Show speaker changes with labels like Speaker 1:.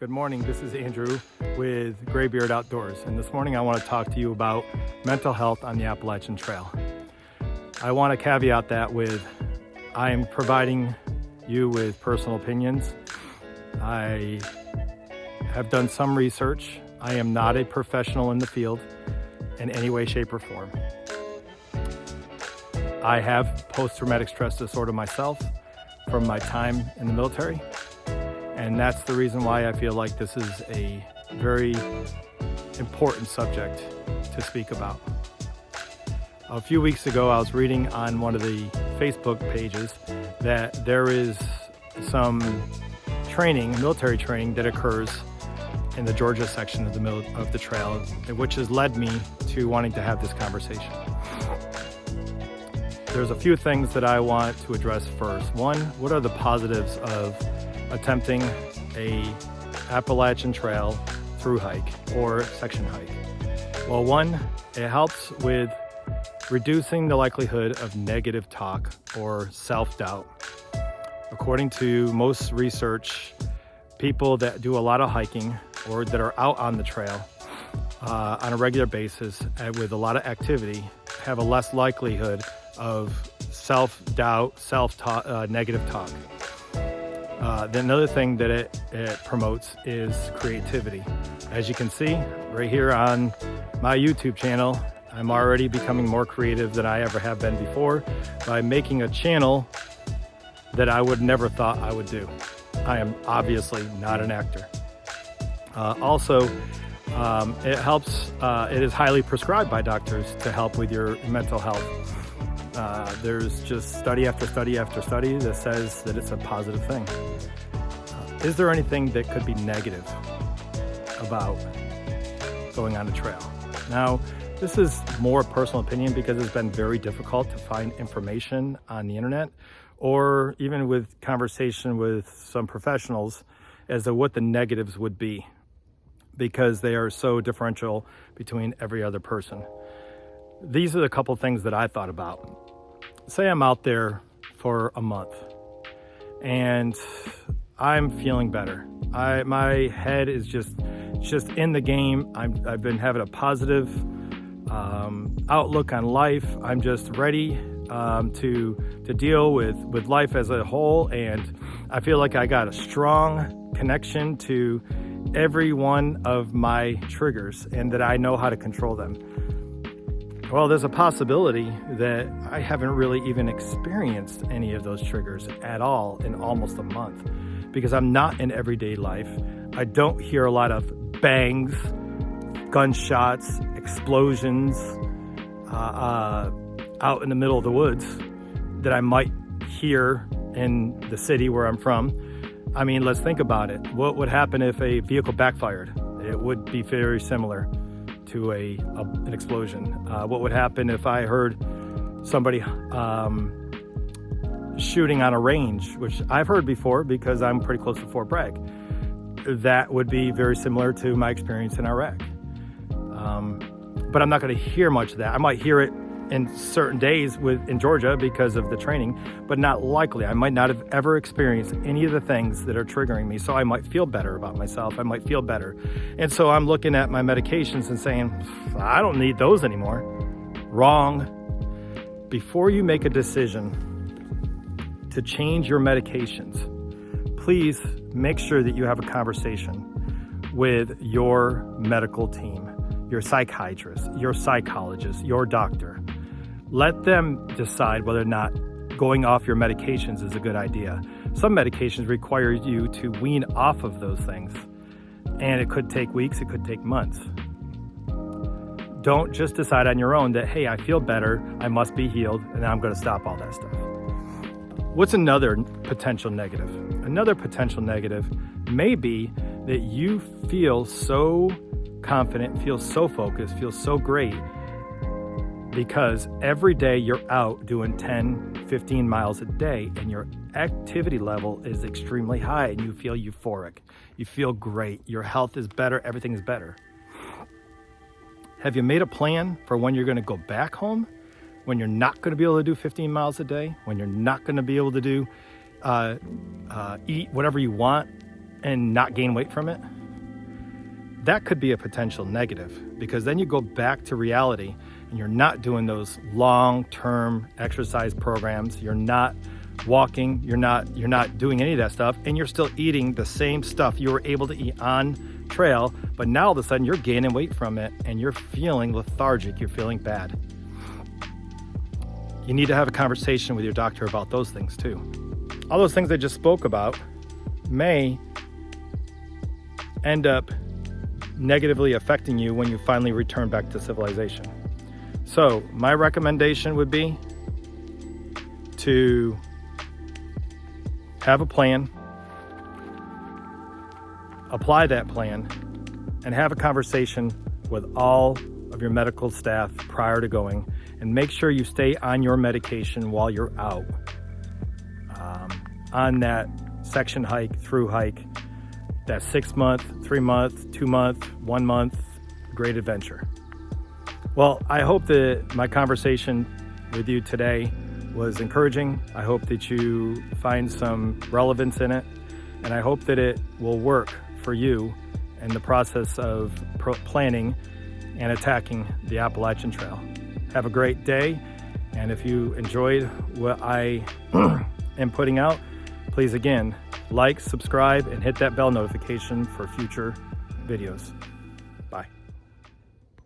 Speaker 1: Good morning, this is Andrew with Graybeard Outdoors, and this morning I want to talk to you about mental health on the Appalachian Trail. I want to caveat that with, I am providing you with personal opinions. I have done some research. I am not a professional in the field in any way, shape, or form. I have post-traumatic stress disorder myself from my time in the military. And that's the reason why I feel like this is a very important subject to speak about. A few weeks ago, I was reading on one of the Facebook pages that there is some training, military training, that occurs in the Georgia section of the trail, which has led me to wanting to have this conversation. There's a few things that I want to address first. One, what are the positives of attempting a Appalachian Trail through hike or section hike? Well, one, it helps with reducing the likelihood of negative talk or self-doubt. According to most research, people that do a lot of hiking or that are out on the trail on a regular basis and with a lot of activity have a less likelihood of self-doubt, self-talk, negative talk. Then another thing that it promotes is creativity. As you can see right here on my YouTube channel, I'm already becoming more creative than I ever have been before by making a channel that I would never thought I would do. I am obviously not an actor. Also, it helps, it is highly prescribed by doctors to help with your mental health. There's just study after study after study that says that it's a positive thing. Is there anything that could be negative about going on a trail? Now, this is more personal opinion because it's been very difficult to find information on the internet or even with conversation with some professionals as to what the negatives would be, because they are so differential between every other person. These are the couple things that I thought about. Say I'm out there for a month and I'm feeling better. My head is just in the game. I've been having a positive outlook on life. I'm just ready to deal with life as a whole, and I feel like I got a strong connection to every one of my triggers and that I know how to control them. Well, there's a possibility that I haven't really even experienced any of those triggers at all in almost a month because I'm not in everyday life. I don't hear a lot of bangs, gunshots, explosions out in the middle of the woods that I might hear in the city where I'm from. I mean, let's think about it. What would happen if a vehicle backfired? It would be very similar to an explosion. What would happen if I heard somebody shooting on a range, which I've heard before because I'm pretty close to Fort Bragg? That would be very similar to my experience in Iraq. But I'm not going to hear much of that. I might hear it in certain days in Georgia because of the training, but not likely. I might not have ever experienced any of the things that are triggering me, so I might feel better about myself. I might feel better. And so I'm looking at my medications and saying, I don't need those anymore. Wrong. Before you make a decision to change your medications, please make sure that you have a conversation with your medical team, your psychiatrist, your psychologist, your doctor. Let them decide whether or not going off your medications is a good idea. Some medications require you to wean off of those things, and it could take weeks, it could take months. Don't just decide on your own that, hey, I feel better, I must be healed, and I'm going to stop all that stuff. What's another potential negative? Another potential negative may be that you feel so confident, feel so focused, feel so great because every day you're out doing 10, 15 miles a day and your activity level is extremely high and you feel euphoric. You feel great. Your health is better. Everything is better. Have you made a plan for when you're going to go back home? When you're not going to be able to do 15 miles a day? When you're not going to be able to do eat whatever you want and not gain weight from it, that could be a potential negative, because then you go back to reality and you're not doing those long-term exercise programs. You're not walking, you're not doing any of that stuff, and you're still eating the same stuff you were able to eat on trail, but now all of a sudden you're gaining weight from it and you're feeling lethargic, you're feeling bad. You need to have a conversation with your doctor about those things too. All those things I just spoke about may end up negatively affecting you when you finally return back to civilization. So my recommendation would be to have a plan, apply that plan, and have a conversation with all of your medical staff prior to going, and make sure you stay on your medication while you're out on that section hike, through hike, that 6 month, 3 month, 2 month, 1 month great adventure. Well, I hope that my conversation with you today was encouraging. I hope that you find some relevance in it, and I hope that it will work for you in the process of planning and attacking the Appalachian Trail. Have a great day, and if you enjoyed what I am putting out, please again, like, subscribe, and hit that bell notification for future videos.